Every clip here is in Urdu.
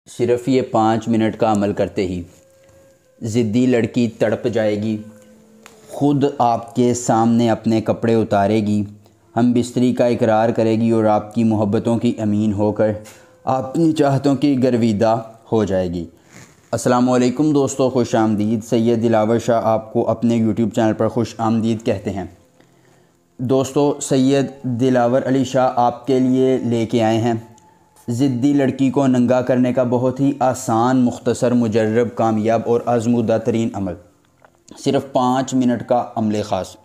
صرف یہ 5 منٹ کا عمل کرتے ہی ضدی لڑکی تڑپ جائے گی، خود آپ کے سامنے اپنے کپڑے اتارے گی، ہم بستری کا اقرار کرے گی اور آپ کی محبتوں کی امین ہو کر اپنی چاہتوں کی گرویدہ ہو جائے گی۔ السلام علیکم دوستو، خوش آمدید۔ سید دلاور شاہ آپ کو اپنے یوٹیوب چینل پر خوش آمدید کہتے ہیں۔ دوستو، سید دلاور علی شاہ آپ کے لیے لے کے آئے ہیں ضدی لڑکی کو ننگا کرنے کا بہت ہی آسان، مختصر، مجرب، کامیاب اور آزمودہ ترین عمل۔ صرف 5 منٹ کا عمل خاص۔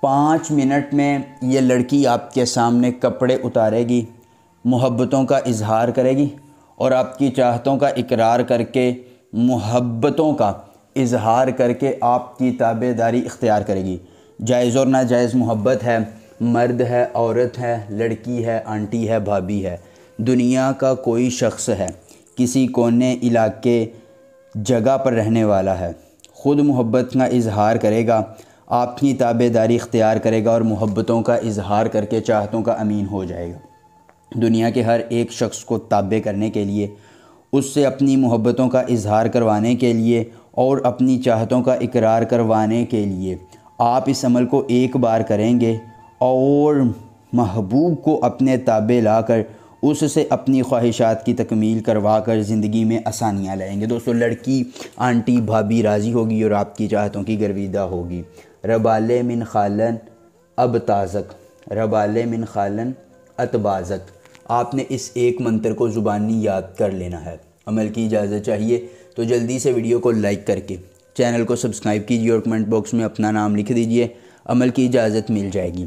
5 منٹ میں یہ لڑکی آپ کے سامنے کپڑے اتارے گی، محبتوں کا اظہار کرے گی اور آپ کی چاہتوں کا اقرار کر کے، محبتوں کا اظہار کر کے آپ کی تابع داری اختیار کرے گی۔ جائز اور ناجائز محبت ہے، مرد ہے، عورت ہے، لڑکی ہے، آنٹی ہے، بھابھی ہے، دنیا کا کوئی شخص ہے، کسی کونے علاقے جگہ پر رہنے والا ہے، خود محبت کا اظہار کرے گا، آپ کی تابع داری اختیار کرے گا اور محبتوں کا اظہار کر کے چاہتوں کا امین ہو جائے گا۔ دنیا کے ہر ایک شخص کو تابع کرنے کے لیے، اس سے اپنی محبتوں کا اظہار کروانے کے لیے اور اپنی چاہتوں کا اقرار کروانے کے لیے آپ اس عمل کو ایک بار کریں گے اور محبوب کو اپنے تابع لا کر اس سے اپنی خواہشات کی تکمیل کروا کر زندگی میں آسانیاں لائیں گے۔ دوستو، لڑکی، آنٹی، بھابھی راضی ہوگی اور آپ کی چاہتوں کی گرویدہ ہوگی۔ ربالے من خالن اب تازک، ربالے من خالن اتبازک۔ آپ نے اس ایک منتر کو زبانی یاد کر لینا ہے۔ عمل کی اجازت چاہیے تو جلدی سے ویڈیو کو لائک کر کے چینل کو سبسکرائب کیجیے اور کمنٹ باکس میں اپنا نام لکھ دیجیے۔ عمل کی اجازت مل جائے گی۔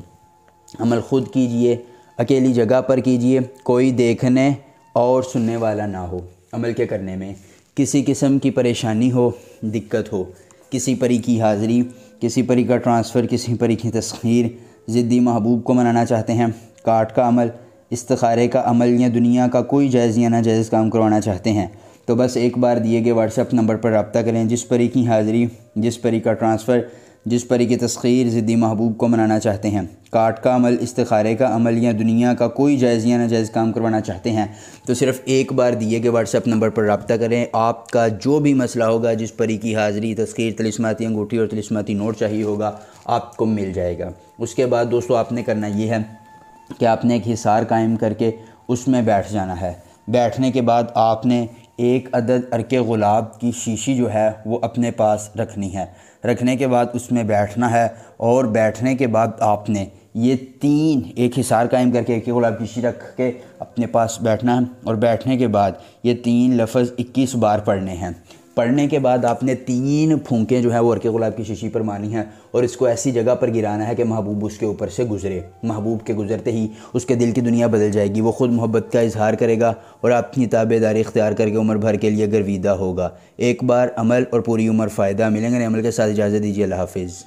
عمل خود کیجیے، اکیلی جگہ پر کیجیے، کوئی دیکھنے اور سننے والا نہ ہو۔ عمل کے کرنے میں کسی قسم کی پریشانی ہو، دقت ہو، کسی پری کی حاضری، کسی پری کا ٹرانسفر، کسی پری کی تسخیر، ضدی محبوب کو منانا چاہتے ہیں، کاٹ کا عمل، استخارے کا عمل یا دنیا کا کوئی جائز یا ناجائز کام کروانا چاہتے ہیں تو بس ایک بار دیے گئے واٹس ایپ نمبر پر رابطہ کریں۔ جس پری کی حاضری، جس پری کا ٹرانسفر، جس پری کی تسخیر ضدی محبوب کو منانا چاہتے ہیں، کاٹ کا عمل، استخارے کا عمل یا دنیا کا کوئی جائز یا ناجائز کام کروانا چاہتے ہیں تو صرف ایک بار دیے گئے واٹس ایپ نمبر پر رابطہ کریں۔ آپ کا جو بھی مسئلہ ہوگا، جس پری کی حاضری، تسخیر، طلسماتی انگوٹھی اور طلسماتی نوٹ چاہیے ہوگا، آپ کو مل جائے گا۔ اس کے بعد دوستو، آپ نے کرنا یہ ہے کہ آپ نے ایک حصار قائم کر کے اس میں بیٹھ جانا ہے۔ بیٹھنے کے بعد آپ نے ایک عدد عرق گلاب کی شیشی جو ہے وہ اپنے پاس رکھنی ہے۔ رکھنے کے بعد اس میں بیٹھنا ہے اور بیٹھنے کے بعد آپ نے یہ ایک حصار قائم کر کے عرق گلاب کی شیشی رکھ کے اپنے پاس بیٹھنا ہے اور بیٹھنے کے بعد یہ 3 لفظ 21 بار پڑھنے ہیں۔ پڑھنے کے بعد آپ نے 3 پھونکیں جو ہے وہ عرق گلاب کی شیشی پر مارنی ہیں اور اس کو ایسی جگہ پر گرانا ہے کہ محبوب اس کے اوپر سے گزرے۔ محبوب کے گزرتے ہی اس کے دل کی دنیا بدل جائے گی، وہ خود محبت کا اظہار کرے گا اور اپنی تابع داری اختیار کر کے عمر بھر کے لیے گرویدہ ہوگا۔ ایک بار عمل اور پوری عمر فائدہ ملیں گے۔ عمل کے ساتھ اجازت دیجیے، اللہ حافظ۔